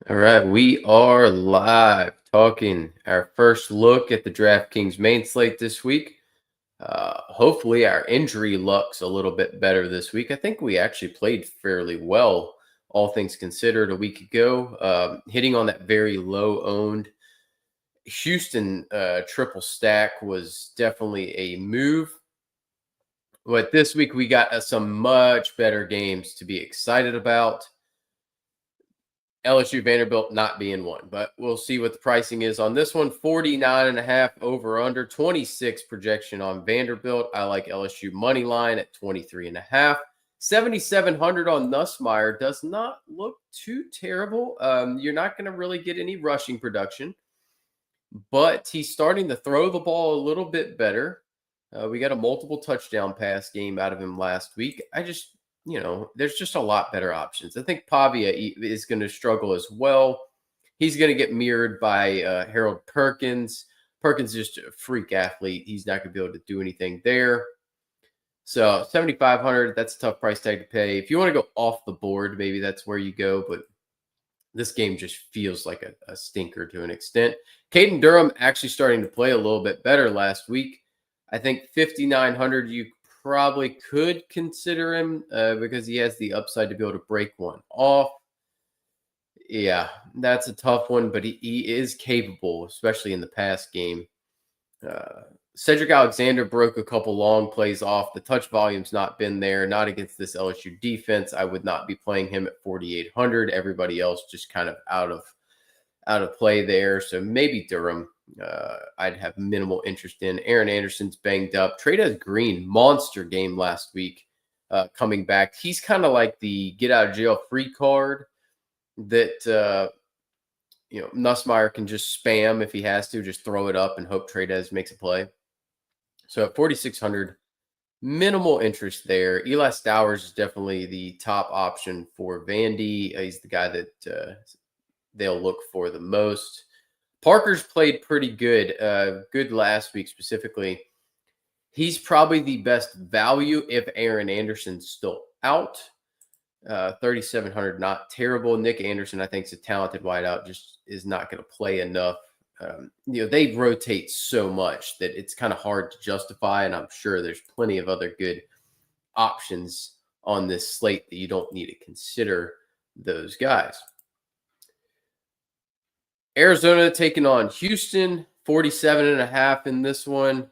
All right, we are live talking our first look at the Draftkings main slate this week. Hopefully, our injury luck's a little bit better this week. I think we actually played fairly well, all things considered, a week ago, hitting on that very low owned Houston triple stack was definitely a move. But this week, we got some much better games to be excited about. LSU Vanderbilt not being one, but we'll see what the pricing is on this one. 49.5 over under 26 projection on Vanderbilt. I like LSU money line at 23.5. 7,700 on Nussmeier does not look too terrible. You're not going to really get any rushing production, but he's starting to throw the ball a little bit better. We got a multiple touchdown pass game out of him last week. There's just a lot better options. I think Pavia is going to struggle as well. He's going to get mirrored by Harold Perkins. Perkins is just a freak athlete. He's not going to be able to do anything there. So 7,500, that's a tough price tag to pay. If you want to go off the board, maybe that's where you go. But this game just feels like a stinker to an extent. Caden Durham actually starting to play a little bit better last week. I think 5,900, you probably could consider him because he has the upside to be able to break one off. Yeah, that's a tough one, but he is capable, especially in the pass game. Cedric Alexander broke a couple long plays off. The touch volume's not been there, not against this LSU defense. I would not be playing him at 4,800. Everybody else just kind of out of play there. So maybe Durham. I'd have minimal interest in. Aaron Anderson's banged up. Trey'Dez Green, monster game last week, coming back. He's kind of like the get out of jail free card that Nussmeier can just spam if he has to, just throw it up and hope Trey'Dez makes a play. So at 4,600, minimal interest there. Eli Stowers is definitely the top option for Vandy. He's the guy that they'll look for the most. Parker's played pretty good, good last week specifically. He's probably the best value if Aaron Anderson's still out. 3,700, not terrible. Nick Anderson, I think, is a talented wideout, just is not going to play enough. They rotate so much that it's kind of hard to justify, and I'm sure there's plenty of other good options on this slate that you don't need to consider those guys. Arizona taking on Houston, 47.5 in this one.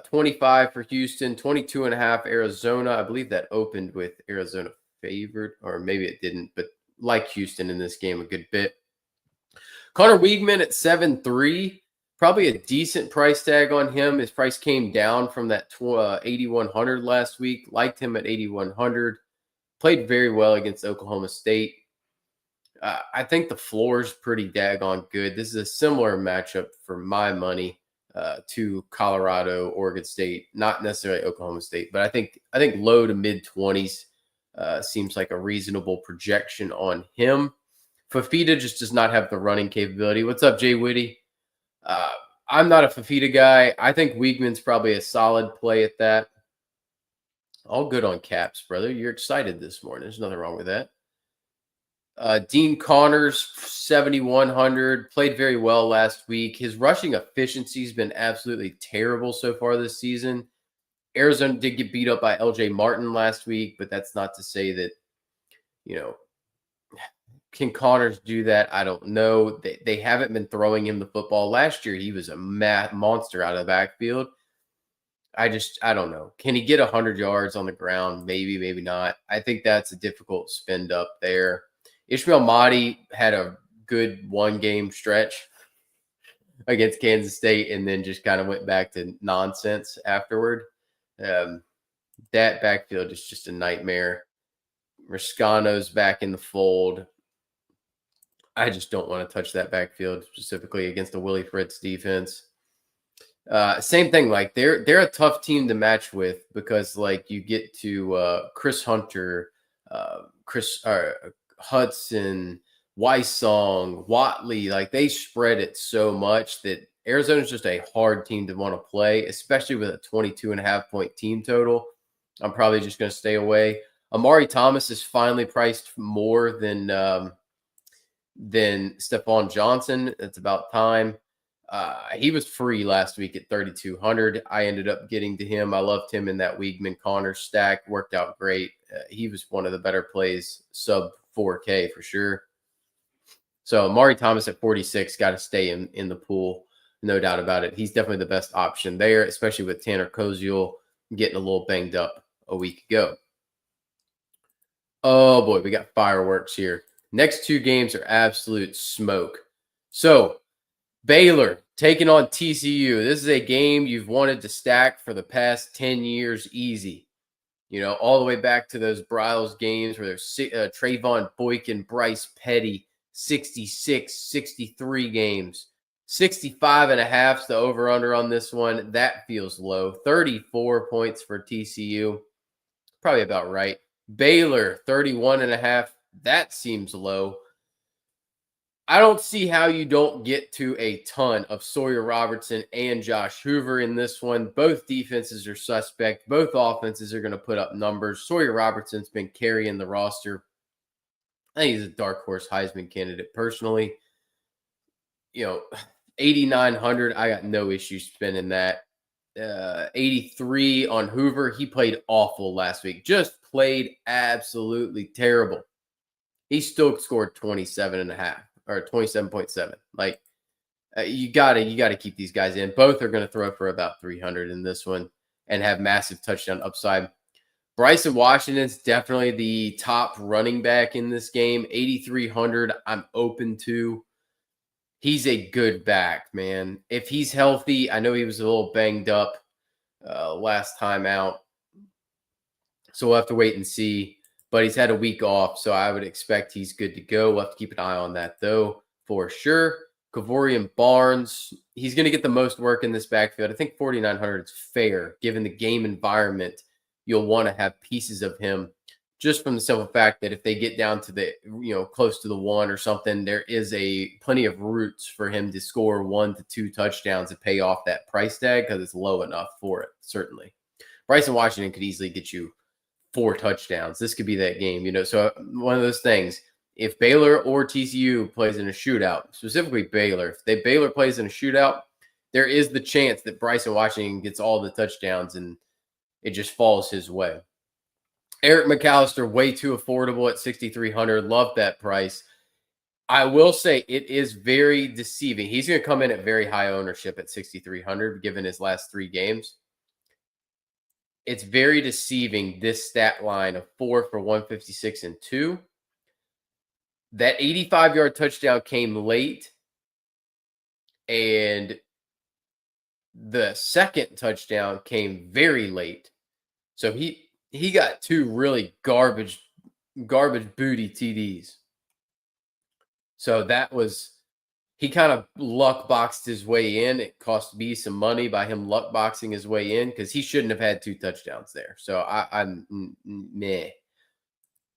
25 for Houston, 22.5 Arizona. I believe that opened with Arizona favored, or maybe it didn't, but like Houston in this game a good bit. Connor Weigman at 7.3, probably a decent price tag on him. His price came down from that 8,100 last week. Liked him at 8,100. Played very well against Oklahoma State. I think the floor is pretty daggone good. This is a similar matchup for my money to Colorado, Oregon State, not necessarily Oklahoma State, but I think low to mid 20s seems like a reasonable projection on him. Fafita just does not have the running capability. What's up, Jay Whitty? I'm not a Fafita guy. I think Weigman's probably a solid play at that. All good on caps, brother. You're excited this morning. There's nothing wrong with that. Dean Connors, 7,100, played very well last week. His rushing efficiency has been absolutely terrible so far this season. Arizona did get beat up by LJ Martin last week, but that's not to say that, can Connors do that? I don't know. They haven't been throwing him the football. Last year, he was a monster out of the backfield. I don't know. Can he get 100 yards on the ground? Maybe, maybe not. I think that's a difficult spend up there. Ishmael Mahdi had a good one-game stretch against Kansas State and then just kind of went back to nonsense afterward. That backfield is just a nightmare. Riscano's back in the fold. I just don't want to touch that backfield specifically against the Willie Fritz defense. Same thing. Like they're a tough team to match with because like you get to Chris Hunter, Hudson, Weissong, Watley. Like they spread it so much that Arizona's just a hard team to want to play, especially with a 22.5 point team total. I'm probably just going to stay away. Amari Thomas is finally priced more than Then Stephon Johnson, it's about time. He was free last week at 3,200. I ended up getting to him. I loved him in that Weigman Connor stack. Worked out great. He was one of the better plays, sub 4K for sure. So Amari Thomas at 46 got to stay in the pool, no doubt about it. He's definitely the best option there, especially with Tanner Koziel getting a little banged up a week ago. Oh boy, we got fireworks here. Next two games are absolute smoke. So Baylor taking on TCU. This is a game you've wanted to stack for the past 10 years easy. You know, all the way back to those Bryles games where there's Trayvon Boykin, Bryce Petty, 66, 63 games. 65 and a half is the over-under on this one. That feels low. 34 points for TCU. Probably about right. Baylor, 31 and a half. That seems low. I don't see how you don't get to a ton of Sawyer Robertson and Josh Hoover in this one. Both defenses are suspect. Both offenses are going to put up numbers. Sawyer Robertson's been carrying the roster. I think he's a dark horse Heisman candidate personally. You know, 8,900, I got no issues spending that. 83 on Hoover. He played awful last week. Just played absolutely terrible. He still scored 27 and a half or 27.7. Like you gotta keep these guys in. Both are going to throw for about 300 in this one and have massive touchdown upside. Bryson Washington's definitely the top running back in this game. 8,300. I'm open to. He's a good back, man. If he's healthy, I know he was a little banged up last time out. So we'll have to wait and see. But he's had a week off, so I would expect he's good to go. We'll have to keep an eye on that, though, for sure. Kavorian Barnes, he's going to get the most work in this backfield. I think 4,900 is fair, given the game environment. You'll want to have pieces of him just from the simple fact that if they get down to the, close to the one or something, there is plenty of routes for him to score 1 to 2 touchdowns to pay off that price tag because it's low enough for it, certainly. Bryson Washington could easily get you 4 touchdowns. This could be that game, So one of those things, if Baylor or TCU plays in a shootout, specifically Baylor, if Baylor plays in a shootout, there is the chance that Bryson Washington gets all the touchdowns and it just falls his way. Eric McAllister, way too affordable at 6,300. Love that price. I will say it is very deceiving. He's going to come in at very high ownership at 6,300, given his last 3 games. It's very deceiving, this stat line of 4 for 156 and 2. That 85-yard touchdown came late, and the second touchdown came very late. So he got 2 really garbage booty TDs. So he kind of luck boxed his way in. It cost me some money by him luck boxing his way in because he shouldn't have had 2 touchdowns there. So I'm meh.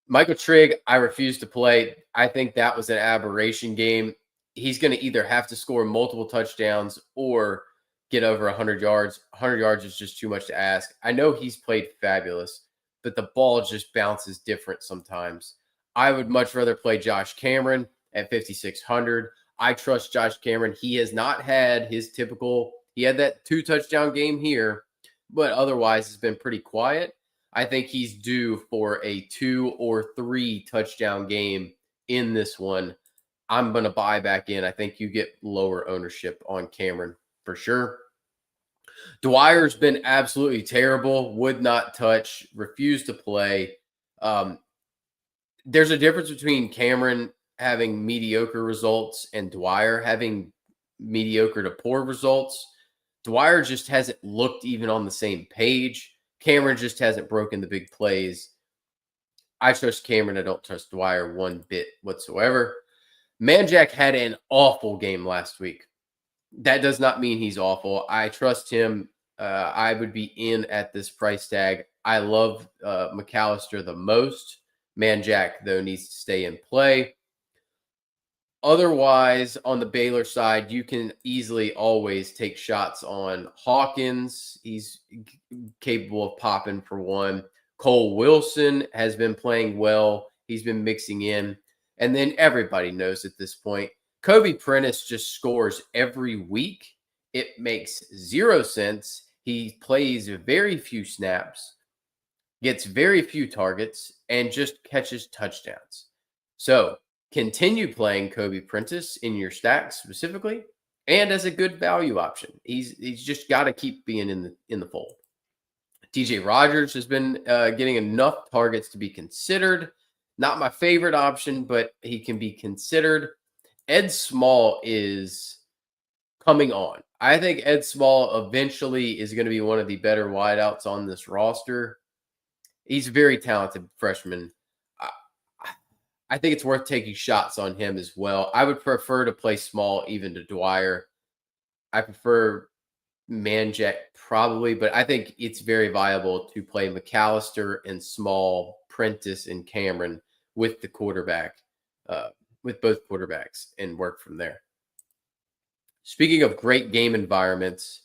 Michael Trigg, I refuse to play. I think that was an aberration game. He's going to either have to score multiple touchdowns or get over 100 yards. 100 yards is just too much to ask. I know he's played fabulous, but the ball just bounces different sometimes. I would much rather play Josh Cameron at 5,600. I trust Josh Cameron. He has not had his typical, he had that 2 touchdown game here, but otherwise it's been pretty quiet. I think he's due for a 2 or 3 touchdown game in this one. I'm going to buy back in. I think you get lower ownership on Cameron for sure. Dwyer's been absolutely terrible. Would not touch. Refused to play. There's a difference between Cameron having mediocre results and Dwyer having mediocre to poor results. Dwyer just hasn't looked even on the same page. Cameron just hasn't broken the big plays. I trust Cameron. I don't trust Dwyer one bit whatsoever. Manjack had an awful game last week. That does not mean he's awful. I trust him. I would be in at this price tag. I love McAllister the most. Manjack, though, needs to stay in play. Otherwise, on the Baylor side, you can easily always take shots on Hawkins. He's capable of popping for one. Cole Wilson has been playing well. He's been mixing in. And then everybody knows at this point, Kobe Prentice just scores every week. It makes zero sense. He plays very few snaps, gets very few targets, and just catches touchdowns. So continue playing Kobe Prentice in your stacks specifically, and as a good value option. He's just got to keep being in the fold. TJ Rogers has been getting enough targets to be considered. Not my favorite option, but he can be considered. Ed Small is coming on. I think Ed Small eventually is going to be one of the better wideouts on this roster. He's a very talented freshman. I, I think it's worth taking shots on him as well. I would prefer to play Small even to Dwyer. I prefer Manjack probably, but I think it's very viable to play McAllister and Small, Prentice and Cameron with the quarterback, with both quarterbacks, and work from there. Speaking of great game environments,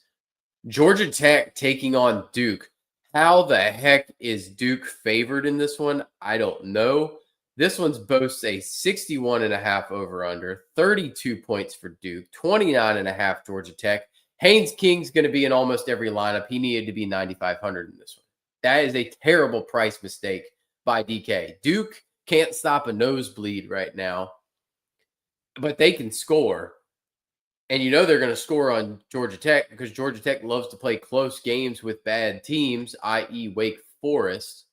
Georgia Tech taking on Duke. How the heck is Duke favored in this one? I don't know. This one's boasts a 61.5 over under, 32 points for Duke, 29.5 Georgia Tech. Haynes King's going to be in almost every lineup. He needed to be 9,500 in this one. That is a terrible price mistake by DK. Duke can't stop a nosebleed right now, but they can score. And you know they're going to score on Georgia Tech because Georgia Tech loves to play close games with bad teams, i.e. Wake Forest.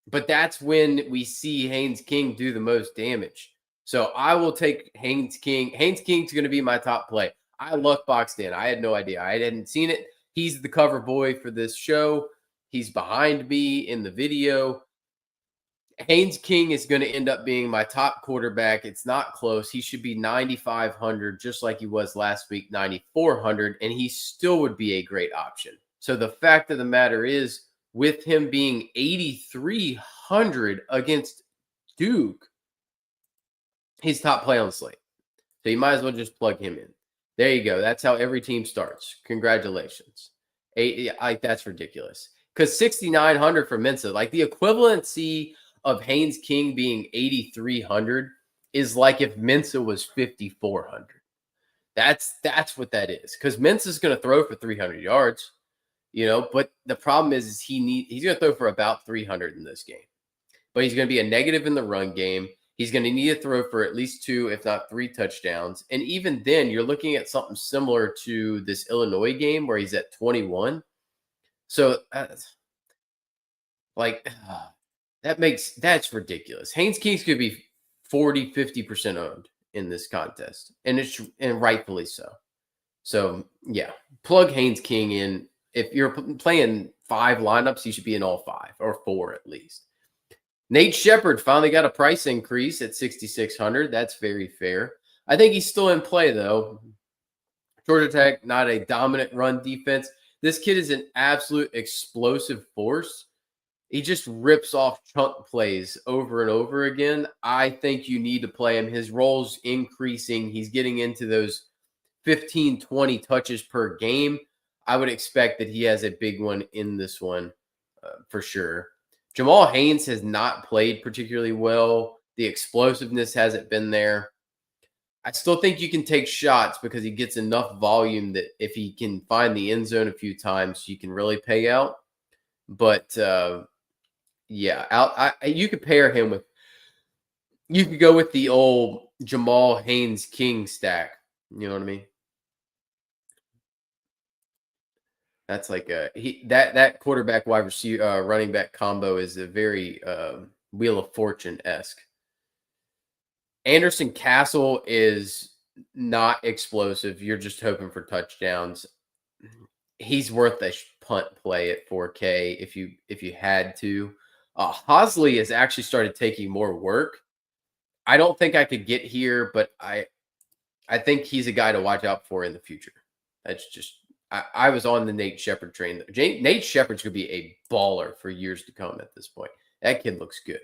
But that's when we see Haynes King do the most damage. So I will take Haynes King. Haynes King's going to be my top play. I luck boxed in. I had no idea. I hadn't seen it. He's the cover boy for this show. He's behind me in the video. Haynes King is going to end up being my top quarterback. It's not close. He should be 9,500, just like he was last week, 9,400, and he still would be a great option. So the fact of the matter is, with him being 8,300 against Duke, he's top play on the slate. So you might as well just plug him in. There you go. That's how every team starts. Congratulations. That's ridiculous. Because 6,900 for Mensa, like the equivalency of Haynes King being 8,300 is like if Mensa was 5,400. That's what that is. Because Mensa's going to throw for 300 yards, but the problem is he's going to throw for about 300 in this game. But he's going to be a negative in the run game. He's going to need to throw for at least 2, if not 3 touchdowns. And even then, you're looking at something similar to this Illinois game where he's at 21. So, that's ridiculous. Haynes King's could be 40, 50% owned in this contest, and rightfully so. So, yeah, plug Haynes King in. If you're playing 5 lineups, you should be in all 5 or 4 at least. Nate Shepard finally got a price increase at 6,600. That's very fair. I think he's still in play, though. Georgia Tech, not a dominant run defense. This kid is an absolute explosive force. He just rips off chunk plays over and over again. I think you need to play him. His role's increasing. He's getting into those 15, 20 touches per game. I would expect that he has a big one in this one for sure. Jamal Haynes has not played particularly well. The explosiveness hasn't been there. I still think you can take shots because he gets enough volume that if he can find the end zone a few times, you can really pay out. But you could pair him with. You could go with the old Jamal Haynes King stack. You know what I mean? That's like that quarterback wide receiver running back combo is a very Wheel of Fortune-esque. Anderson Castle is not explosive. You're just hoping for touchdowns. He's worth a punt play at 4K if you had to. Hosley has actually started taking more work. I don't think I could get here, but I think he's a guy to watch out for in the future. That's just I was on the Nate Shepard train. Nate Shepard's going to be a baller for years to come at this point. That kid looks good.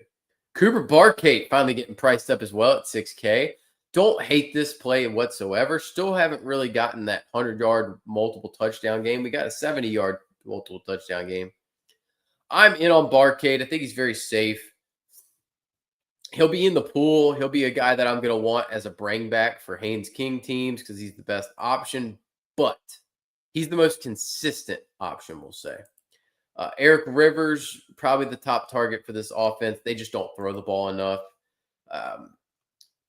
Cooper Barkate finally getting priced up as well at 6K. Don't hate this play whatsoever. Still haven't really gotten that 100-yard multiple touchdown game. We got a 70-yard multiple touchdown game. I'm in on Barkate. I think he's very safe. He'll be in the pool. He'll be a guy that I'm going to want as a bring back for Haynes King teams because he's the best option, but he's the most consistent option, we'll say. Eric Rivers, probably the top target for this offense. They just don't throw the ball enough. Um,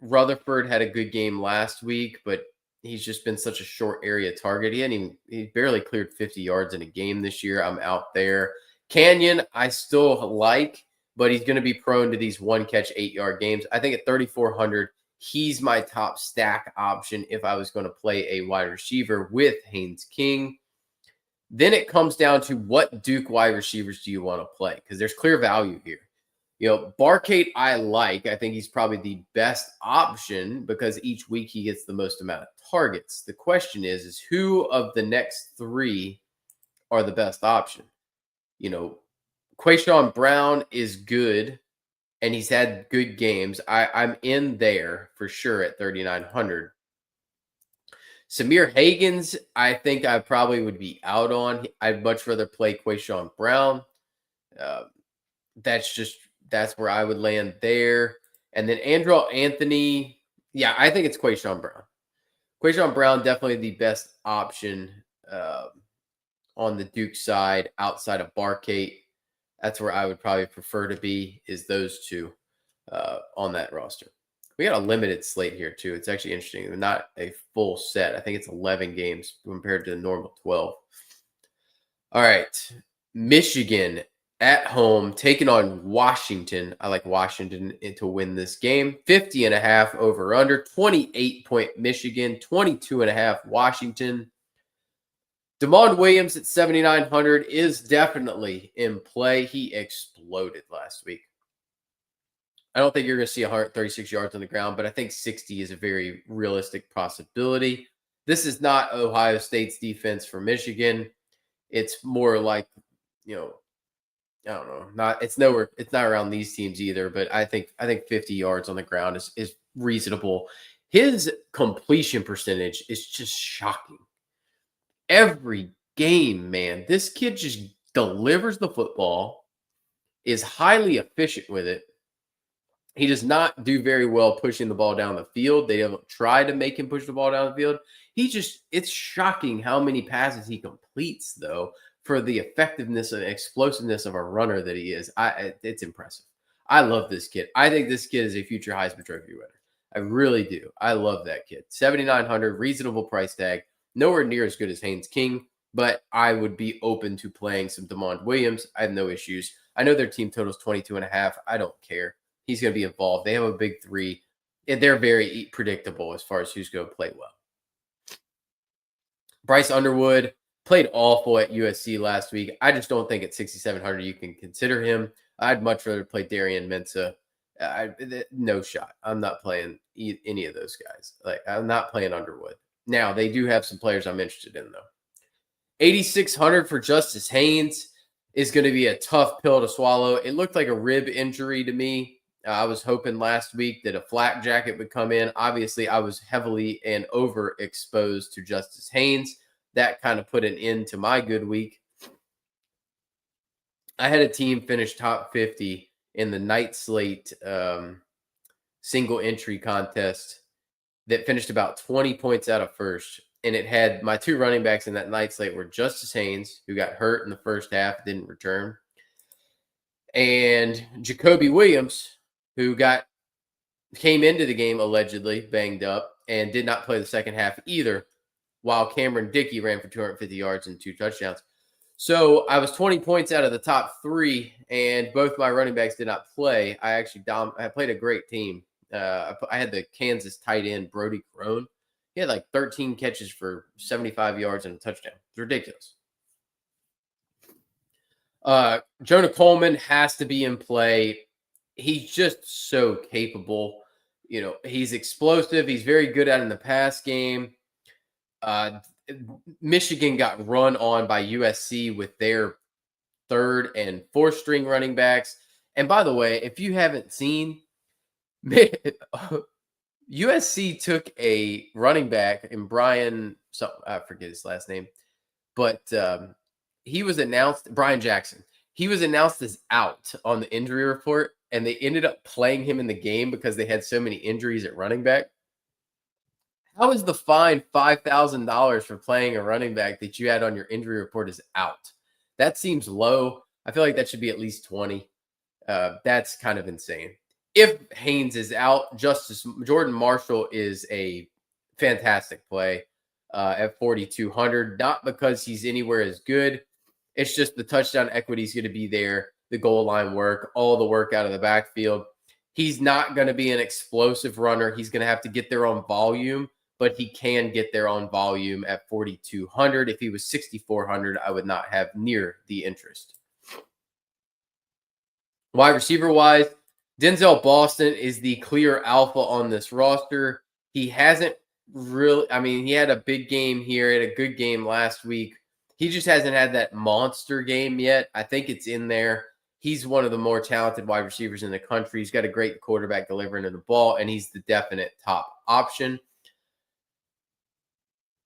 Rutherford had a good game last week, but he's just been such a short area target. He barely cleared 50 yards in a game this year. I'm out there. Canyon, I still like, but he's going to be prone to these 1-catch, 8-yard games. I think at 3,400, he's my top stack option if I was going to play a wide receiver with Haynes King. Then it comes down to what Duke wide receivers do you want to play? Because there's clear value here. Barcade I like. I think he's probably the best option because each week he gets the most amount of targets. The question is who of the next three are the best option? Quayshawn Brown is good, and he's had good games. I'm in there for sure at 3,900. Samir Hagans, I think I probably would be out on. I'd much rather play Quayshawn Brown. That's where I would land there. And then Andrew Anthony, yeah, I think it's Quayshawn Brown. Quayshawn Brown, definitely the best option on the Duke side outside of Barcade. That's where I would probably prefer to be, is those two on that roster. We got a limited slate here, too. It's actually interesting. Not a full set. I think it's 11 games compared to the normal 12. All right. Michigan at home taking on Washington. I like Washington to win this game. 50.5 over under. 28-point Michigan. 22.5 Washington. Damon Williams at 7,900 is definitely in play. He exploded last week. I don't think you're going to see 136 yards on the ground, but I think 60 is a very realistic possibility. This is not Ohio State's defense for Michigan. It's more like, I don't know. It's not around these teams either, but I think 50 yards on the ground is reasonable. His completion percentage is just shocking. Every game, man, this kid just delivers the football, is highly efficient with it. He does not do very well pushing the ball down the field. They don't try to make him push the ball down the field. It's shocking how many passes he completes, though, for the effectiveness and explosiveness of a runner that he is. It's impressive. I love this kid. I think this kid is a future Heisman Trophy winner. I really do. I love that kid. 7,900, reasonable price tag. Nowhere near as good as Haynes King, but I would be open to playing some Damon Williams. I have no issues. I know their team total is 22.5. I don't care. He's going to be involved. They have a big three. They're very predictable as far as who's going to play well. Bryce Underwood played awful at USC last week. I just don't think at 6,700 you can consider him. I'd much rather play Darian Mensah. No shot. I'm not playing any of those guys. I'm not playing Underwood. Now, they do have some players I'm interested in, though. 8,600 for Justice Haynes is going to be a tough pill to swallow. It looked like a rib injury to me. I was hoping last week that a flak jacket would come in. Obviously, I was heavily and overexposed to Justice Haynes. That kind of put an end to my good week. I had a team finish top 50 in the night slate single entry contest that finished about 20 points out of first. And it had my two running backs in that night slate were Justice Haynes, who got hurt in the first half, didn't return, and Jacoby Williams, who came into the game allegedly banged up and did not play the second half either, while Cameron Dickey ran for 250 yards and 2 touchdowns. So I was 20 points out of the top 3, and both my running backs did not play. I played a great team. I had the Kansas tight end, Brody Crone. He had like 13 catches for 75 yards and a touchdown. It's ridiculous. Jonah Coleman has to be in play. He's just so capable. He's explosive. He's very good at it in the pass game. Michigan got run on by USC with their 3rd and 4th string running backs. And by the way, if you haven't seen, USC took a running back in Brian, I forget his last name, but he was announced, Brian Jackson. He was announced as out on the injury report. and they ended up playing him in the game because they had so many injuries at running back. How is the fine $5,000 for playing a running back that you had on your injury report is out? That seems low. I feel like that should be at least 20. That's kind of insane. If Haynes is out, Justice Jordan Marshall is a fantastic play at 4,200. Not because he's anywhere as good. It's just the touchdown equity is going to be there, the goal line work, all the work out of the backfield. He's not going to be an explosive runner. He's going to have to get there on volume, but he can get there on volume at 4,200. If he was 6,400, I would not have near the interest. Wide receiver wise, Denzel Boston is the clear alpha on this roster. He hasn't really, I mean, he had a big game here, had a good game last week. He just hasn't had that monster game yet. I think it's in there. He's one of the more talented wide receivers in the country. He's got a great quarterback delivering the ball, and he's the definite top option.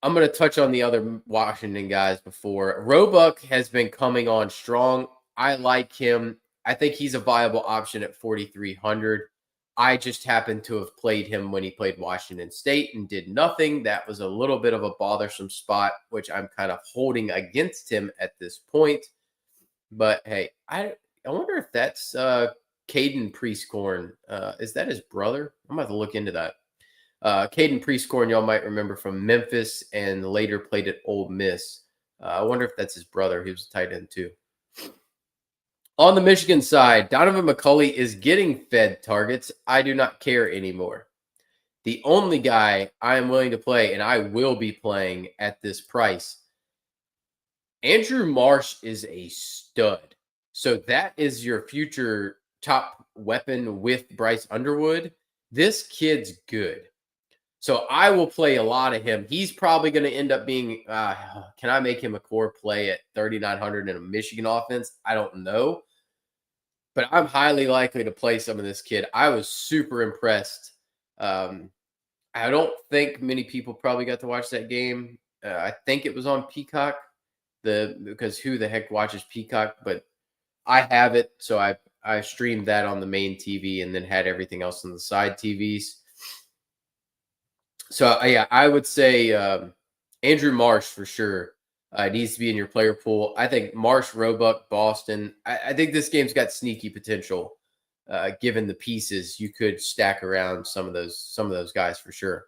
I'm going to touch on the other Washington guys before. Roebuck has been coming on strong. I like him. I think he's a viable option at 4,300. I just happened to have played him when he played Washington State and did nothing. That was a little bit of a bothersome spot, which I'm kind of holding against him at this point. But hey, I wonder if that's Caden Priestcorn. Is that his brother? I'm about to look into that. Caden Priestcorn, y'all might remember from Memphis and later played at Ole Miss. I wonder if that's his brother. He was a tight end too. On the Michigan side, Donovan McCulley is getting fed targets. I do not care anymore. The only guy I am willing to play, and I will be playing at this price, Andrew Marsh is a stud. So that is your future top weapon with Bryce Underwood. This kid's good. So I will play a lot of him. He's probably going to end up being, can I make him a core play at 3,900 in a Michigan offense? I don't know. But I'm highly likely to play some of this kid. I was super impressed. I don't think many people probably got to watch that game. I think it was on Peacock, because who the heck watches Peacock? But I have it, so I streamed that on the main TV and then had everything else on the side TVs. So yeah, I would say Andrew Marsh for sure. Needs to be in your player pool. I think Marsh, Roebuck, Boston. I think this game's got sneaky potential. Given the pieces, you could stack around some of those guys for sure.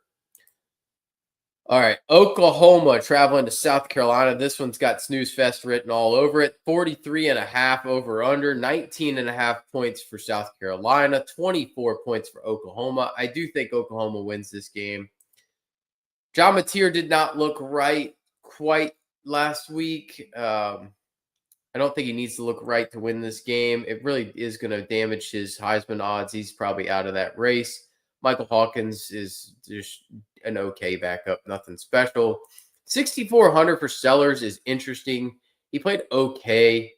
All right, Oklahoma traveling to South Carolina. This one's got snooze fest written all over it. 43.5 over under, 19.5 points for South Carolina, 24 points for Oklahoma. I do think Oklahoma wins this game. John Mateer did not look right quite last week. I don't think he needs to look right to win this game. It really is going to damage his Heisman odds. He's probably out of that race. Michael Hawkins is just an okay backup, nothing special. 6,400 for Sellers is interesting. He played okay.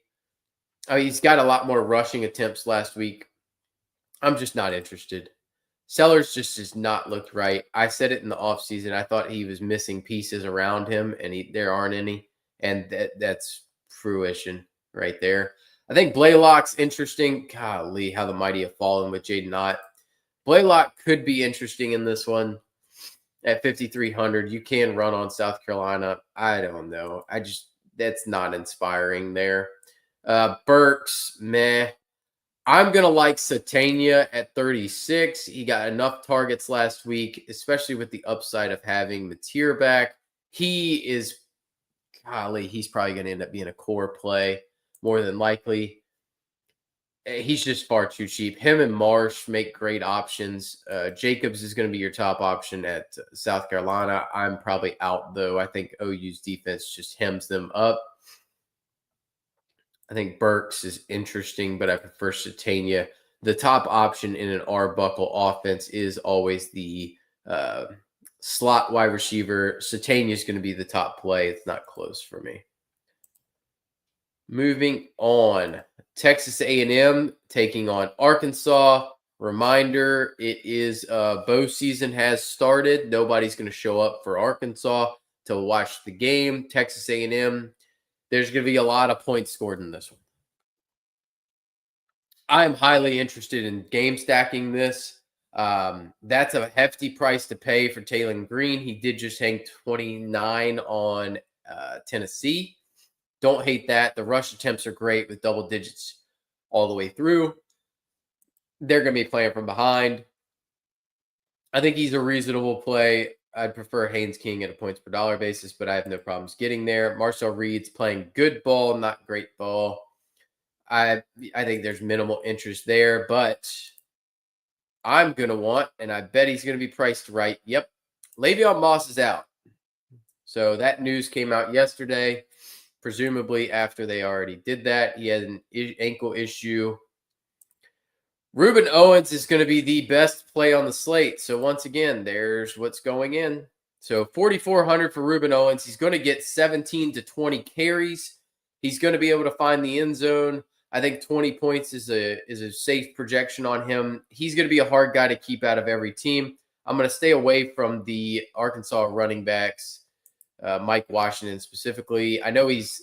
He's got a lot more rushing attempts last week. I'm just not interested. Sellers just has not looked right. I said it in the offseason. I thought he was missing pieces around him, and there aren't any. And that's fruition right there. I think Blaylock's interesting. Golly, how the mighty have fallen with Jaden Ott. Blaylock could be interesting in this one at 5,300. You can run on South Carolina. I don't know. That's not inspiring there. Burks, meh. I'm going to like Satania at 36. He got enough targets last week, especially with the upside of having Mateer back. He's probably going to end up being a core play more than likely. He's just far too cheap. Him and Marsh make great options. Jacobs is going to be your top option at South Carolina. I'm probably out, though. I think OU's defense just hems them up. I think Burks is interesting, but I prefer Satania. The top option in an Arbuckle offense is always the slot wide receiver. Satania is going to be the top play. It's not close for me. Moving on, Texas A&M taking on Arkansas. Reminder, it is bow season has started. Nobody's going to show up for Arkansas to watch the game. Texas A&M, there's going to be a lot of points scored in this one. I'm highly interested in game stacking this. That's a hefty price to pay for Taylor Green. He did just hang 29 on Tennessee. Don't hate that. The rush attempts are great with double digits all the way through. They're going to be playing from behind. I think he's a reasonable play. I'd prefer Haynes King at a points per dollar basis, but I have no problems getting there. Marcel Reed's playing good ball, not great ball. I I think there's minimal interest there, but I'm gonna want, and I bet he's gonna be priced right. Yep, Le'Veon Moss is out. So that news came out yesterday, presumably after they already did that. He had an ankle issue. Ruben Owens is going to be the best play on the slate. So once again, there's what's going in. So 4,400 for Ruben Owens. He's going to get 17 to 20 carries. He's going to be able to find the end zone. I think 20 points is a safe projection on him. He's going to be a hard guy to keep out of every team. I'm going to stay away from the Arkansas running backs, Mike Washington specifically. I know he's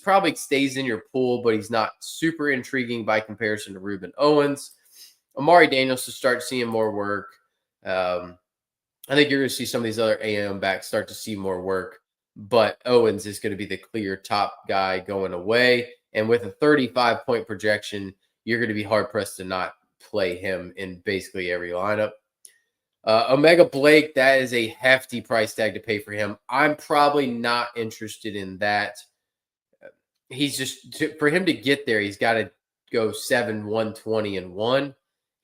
probably stays in your pool, but he's not super intriguing by comparison to Ruben Owens. Amari Daniels to start seeing more work. I think you're going to see some of these other AM backs start to see more work, but Owens is going to be the clear top guy going away. And with a 35-point projection, you're going to be hard pressed to not play him in basically every lineup. Omega Blake, that is a hefty price tag to pay for him. I'm probably not interested in that. He's just, for him to get there, he's got to go 7, 120, and 1.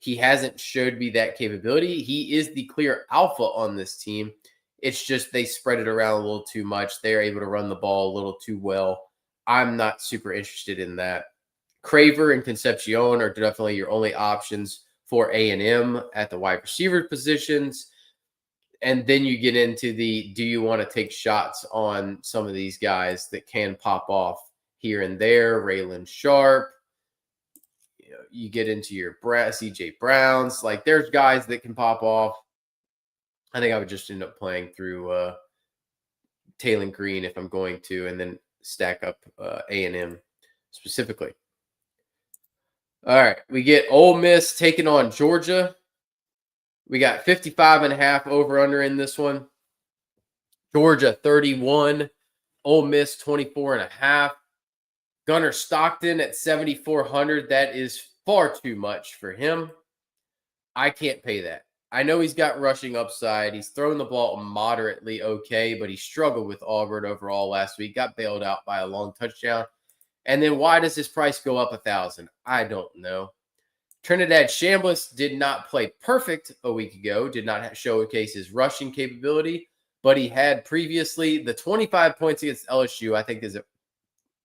He hasn't showed me that capability. He is the clear alpha on this team. It's just they spread it around a little too much. They're able to run the ball a little too well. I'm not super interested in that. Craver and Concepcion are definitely your only options for A&M at the wide receiver positions. And then you get into the, do you want to take shots on some of these guys that can pop off here and there? Raylan Sharp. You get into your CJ Browns. Like, there's guys that can pop off. I think I would just end up playing through Taylor Green if I'm going to, and then stack up A&M specifically. All right, we get Ole Miss taking on Georgia. We got 55.5 over under in this one. Georgia 31, Ole Miss 24.5. Gunnar Stockton at 7,400. That is far too much for him. I can't pay that. I know he's got rushing upside. He's thrown the ball moderately okay, but he struggled with Auburn overall last week. Got bailed out by a long touchdown. And then why does his price go up 1,000? I don't know. Trinidad Chambliss did not play perfect a week ago, did not showcase his rushing capability, but he had previously the 25 points against LSU, I think is a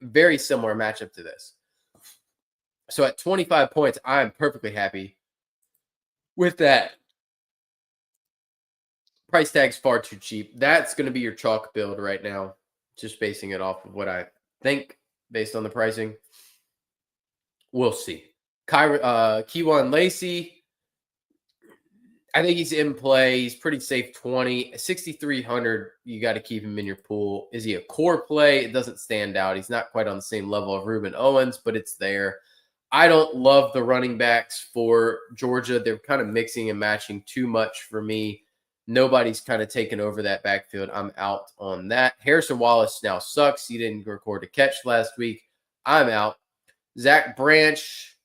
very similar matchup to this. So at 25 points, I'm perfectly happy with that. Price tag's far too cheap. That's going to be your chalk build right now, just basing it off of what I think based on the pricing. We'll see. Keywan Lacey, I think he's in play. He's pretty safe 20. 6,300, you got to keep him in your pool. Is he a core play? It doesn't stand out. He's not quite on the same level of Ruben Owens, but it's there. I don't love the running backs for Georgia. They're kind of mixing and matching too much for me. Nobody's kind of taken over that backfield. I'm out on that. Harrison Wallace now sucks. He didn't record a catch last week. I'm out. Zach Branch,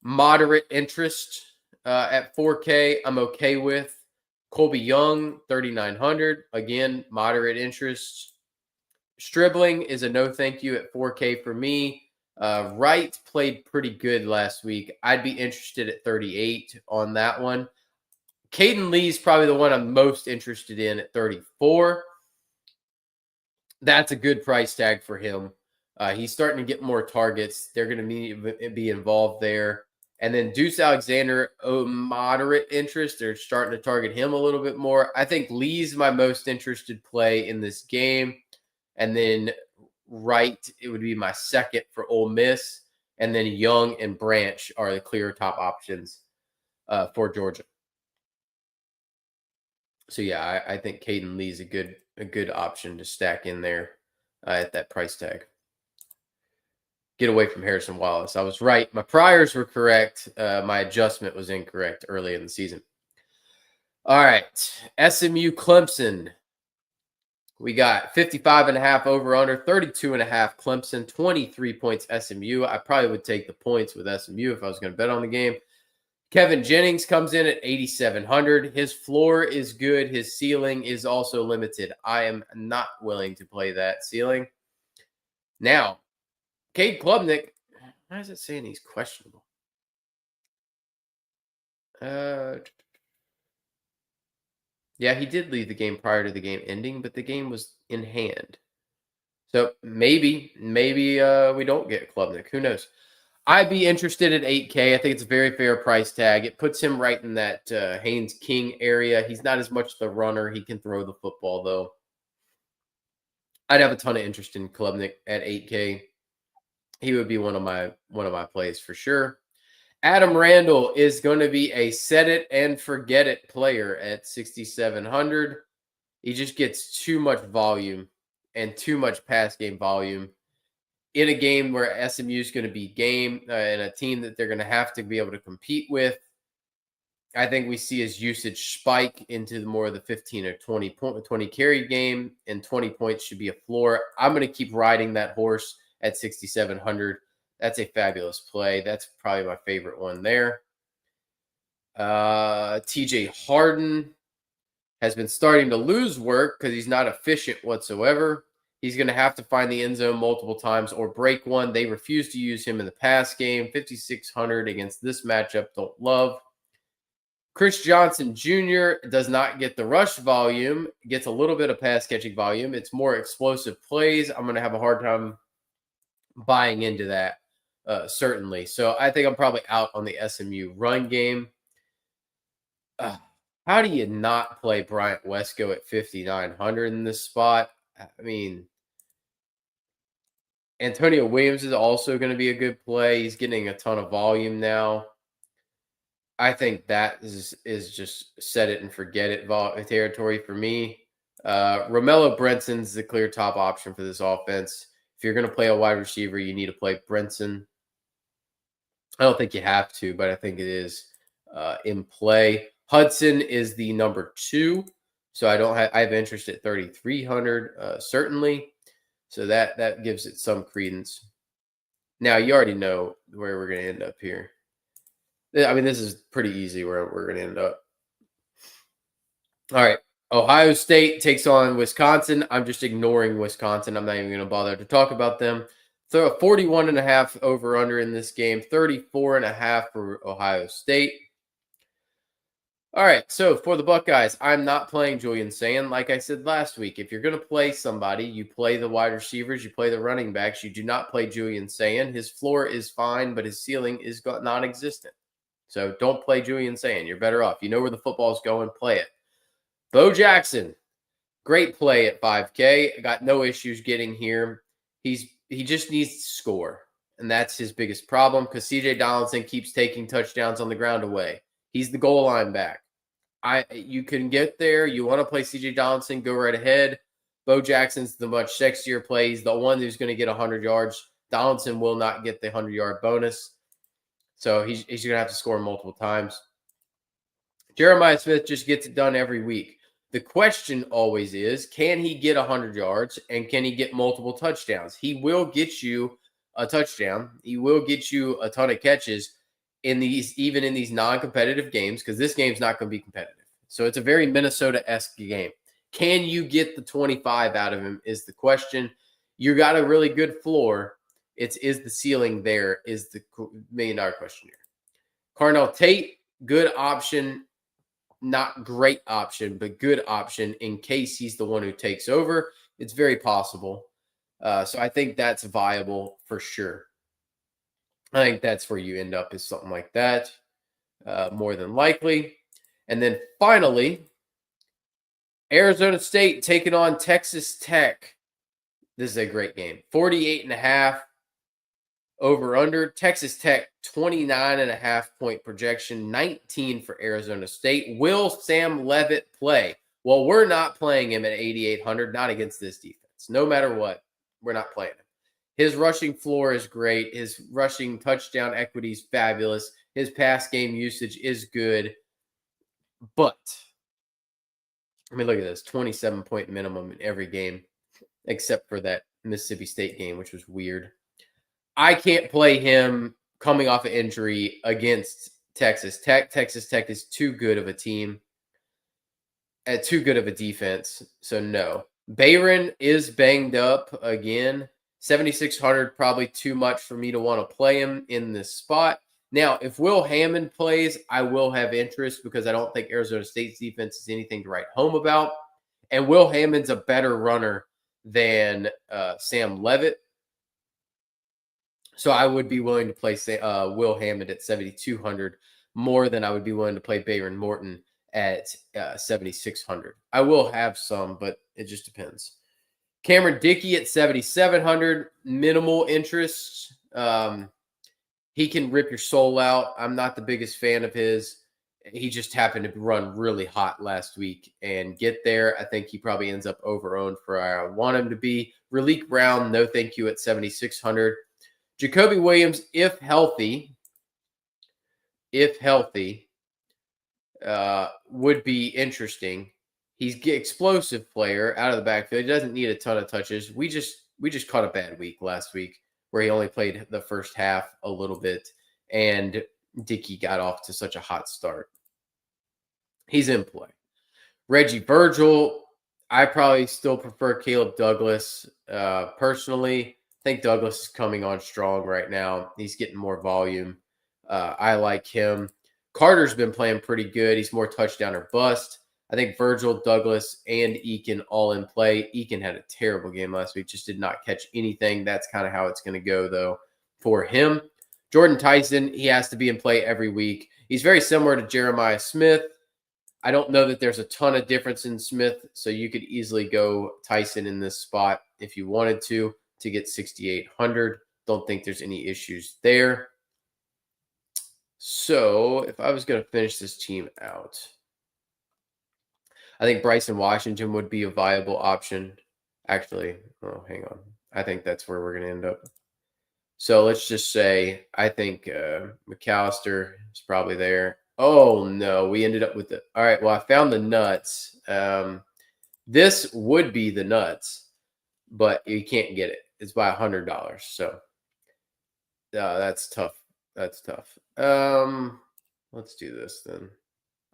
moderate interest at 4K. I'm okay with. Colby Young, 3,900. Again, moderate interest. Stribling is a no thank you at 4K for me. Wright played pretty good last week. I'd be interested at 38 on that one. Caden Lee's probably the one I'm most interested in at 34. That's a good price tag for him. He's starting to get more targets. They're going to be involved there. And then Deuce Alexander, moderate interest. They're starting to target him a little bit more. I think Lee's my most interested play in this game. And then Wright, it would be my second for Ole Miss. And then Young and Branch are the clear top options for Georgia. So yeah, I think Caden Lee's a good option to stack in there at that price tag. get away from Harrison Wallace. I was right. My priors were correct. My adjustment was incorrect early in the season. All right. SMU Clemson. We got 55.5 over under, 32.5 Clemson, 23 points SMU. I probably would take the points with SMU if I was going to bet on the game. Kevin Jennings comes in at 8,700. His floor is good. His ceiling is also limited. I am not willing to play that ceiling. Now, Cade Klubnik, why is it saying he's questionable? Yeah, he did leave the game prior to the game ending, but the game was in hand. So maybe we don't get Klubnik. Who knows? I'd be interested at 8K. I think it's a very fair price tag. It puts him right in that Haynes King area. He's not as much the runner. He can throw the football, though. I'd have a ton of interest in Klubnik at 8K. He would be one of my plays for sure. Adam Randall is going to be a set it and forget it player at 6,700. He just gets too much volume and too much pass game volume in a game where SMU is going to be game and a team that they're going to have to be able to compete with. I think we see his usage spike into more of the 15 or 20 carry game, and 20 points should be a floor. I'm going to keep riding that horse at 6,700. That's a fabulous play. That's probably my favorite one there. TJ Harden has been starting to lose work because he's not efficient whatsoever. He's going to have to find the end zone multiple times or break one. They refuse to use him in the pass game. 5,600 against this matchup. Don't love. Chris Johnson Jr. does not get the rush volume. Gets a little bit of pass catching volume. It's more explosive plays. I'm going to have a hard time buying into that, certainly. So I think I'm probably out on the SMU run game. How do you not play Bryant Wesco at 5,900 in this spot? I mean, Antonio Williams is also going to be a good play. He's getting a ton of volume now. I think that is just set it and forget it territory for me. Romello Brenson's the clear top option for this offense. If you're going to play a wide receiver, you need to play Brenson. I don't think you have to, but I think it is in play. Hudson is the number 2, so I have interest at 3,300 certainly. So that gives it some credence. Now you already know where we're going to end up here. I mean, this is pretty easy where we're going to end up. All right. Ohio State takes on Wisconsin. I'm just ignoring Wisconsin. I'm not even going to bother to talk about them. So a 41.5 over under in this game, 34.5 for Ohio State. All right, so for the Buckeyes, I'm not playing Julian Sand. Like I said last week, if you're going to play somebody, you play the wide receivers, you play the running backs. You do not play Julian Sand. His floor is fine, but his ceiling is non-existent. So don't play Julian Sand. You're better off. You know where the football is going, play it. Bo Jackson, great play at 5K. Got no issues getting here. He just needs to score, and that's his biggest problem because C.J. Donaldson keeps taking touchdowns on the ground away. He's the goal line back. You can get there. You want to play C.J. Donaldson, go right ahead. Bo Jackson's the much sexier play. He's the one who's going to get 100 yards. Donaldson will not get the 100-yard bonus. So he's going to have to score multiple times. Jeremiah Smith just gets it done every week. The question always is, can he get 100 yards and can he get multiple touchdowns? He will get you a touchdown. He will get you a ton of catches even in these non-competitive games, because this game's not going to be competitive. So it's a very Minnesota-esque game. Can you get the 25 out of him is the question. You got a really good floor. Is the ceiling there is the million-dollar question here. Carnell Tate, good option. Not great option, but good option in case he's the one who takes over. It's very possible. So I think that's viable for sure. I think that's where you end up is something like that, more than likely. And then finally, Arizona State taking on Texas Tech. This is a great game. 48.5 over under. Texas Tech, 29.5 point projection, 19 for Arizona State. Will Sam Leavitt play? Well, we're not playing him at 8,800, not against this defense. No matter what, we're not playing him. His rushing floor is great. His rushing touchdown equity is fabulous. His pass game usage is good. But I mean, look at this 27-point minimum in every game, except for that Mississippi State game, which was weird. I can't play him coming off an injury against Texas Tech. Texas Tech is too good of a team, too good of a defense. So, no. Bayron is banged up again. 7,600, probably too much for me to want to play him in this spot. Now, if Will Hammond plays, I will have interest because I don't think Arizona State's defense is anything to write home about. And Will Hammond's a better runner than Sam Levitt. So I would be willing to play Will Hammond at 7,200 more than I would be willing to play Bayron Morton at 7,600. I will have some, but it just depends. Cameron Dickey at 7,700, minimal interest. He can rip your soul out. I'm not the biggest fan of his. He just happened to run really hot last week and get there. I think he probably ends up over-owned for where I want him to be. Raleek Brown, no thank you at 7,600. Jacoby Williams, if healthy, would be interesting. He's an explosive player out of the backfield. He doesn't need a ton of touches. We just caught a bad week last week where he only played the first half a little bit, and Dickey got off to such a hot start. He's in play. Reggie Virgil, I probably still prefer Caleb Douglas. Personally, I think Douglas is coming on strong right now. He's getting more volume. I like him. Carter's been playing pretty good. He's more touchdown or bust. I think Virgil, Douglas, and Eakin all in play. Eakin had a terrible game last week, just did not catch anything. That's kind of how it's going to go, though, for him. Jordan Tyson, he has to be in play every week. He's very similar to Jeremiah Smith. I don't know that there's a ton of difference in Smith, so you could easily go Tyson in this spot if you wanted to get 6,800. Don't think there's any issues there. So if I was going to finish this team out, I think Bryson Washington would be a viable option. Actually, oh, hang on. I think that's where we're going to end up. So let's just say I think McAllister is probably there. Oh, no. We ended up with the – all right, well, I found the nuts. This would be the nuts, but you can't get it. It's by $100. So that's tough. That's tough. Let's do this then.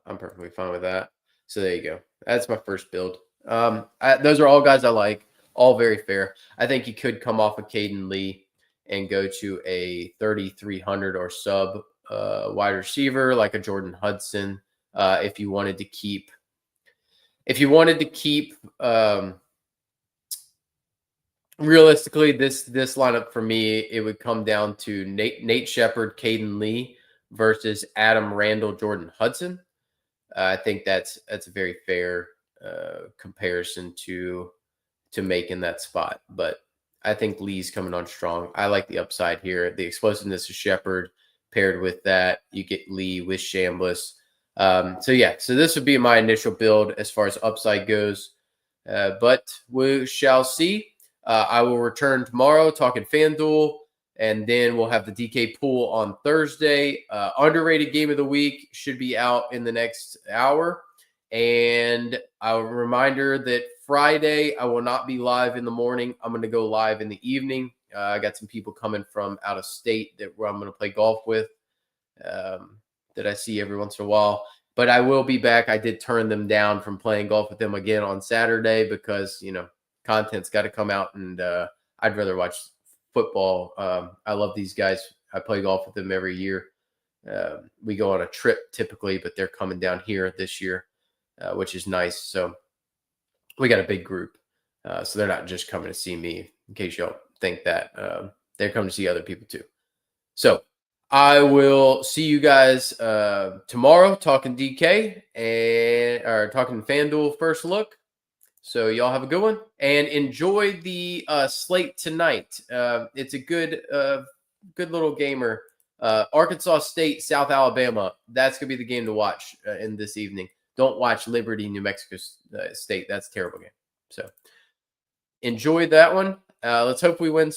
I'm perfectly fine with that. So there you go. That's my first build. Those are all guys I like. All very fair. I think you could come off of Caden Lee and go to a 3,300 or sub wide receiver like a Jordan Hudson if you wanted to keep. Realistically, this lineup for me, it would come down to Nate Shepard, Caden Lee versus Adam Randall, Jordan Hudson. I think that's a very fair comparison to make in that spot. But I think Lee's coming on strong. I like the upside here. The explosiveness of Shepard paired with that, you get Lee with Chambliss. So this would be my initial build as far as upside goes. But we shall see. I will return tomorrow talking FanDuel, and then we'll have the DK pool on Thursday. Underrated game of the week should be out in the next hour. And a reminder that Friday, I will not be live in the morning. I'm going to go live in the evening. I got some people coming from out of state where I'm going to play golf with that I see every once in a while. But I will be back. I did turn them down from playing golf with them again on Saturday because, content's got to come out, and I'd rather watch football. I love these guys. I play golf with them every year. We go on a trip typically, but they're coming down here this year, which is nice. So we got a big group. So they're not just coming to see me, in case you don't think that. They're coming to see other people too. So I will see you guys tomorrow talking DK or talking FanDuel first look. So y'all have a good one and enjoy the slate tonight. It's a good little gamer. Arkansas State, South Alabama. That's going to be the game to watch in this evening. Don't watch Liberty, New Mexico State. That's a terrible game. So enjoy that one. Let's hope we win some.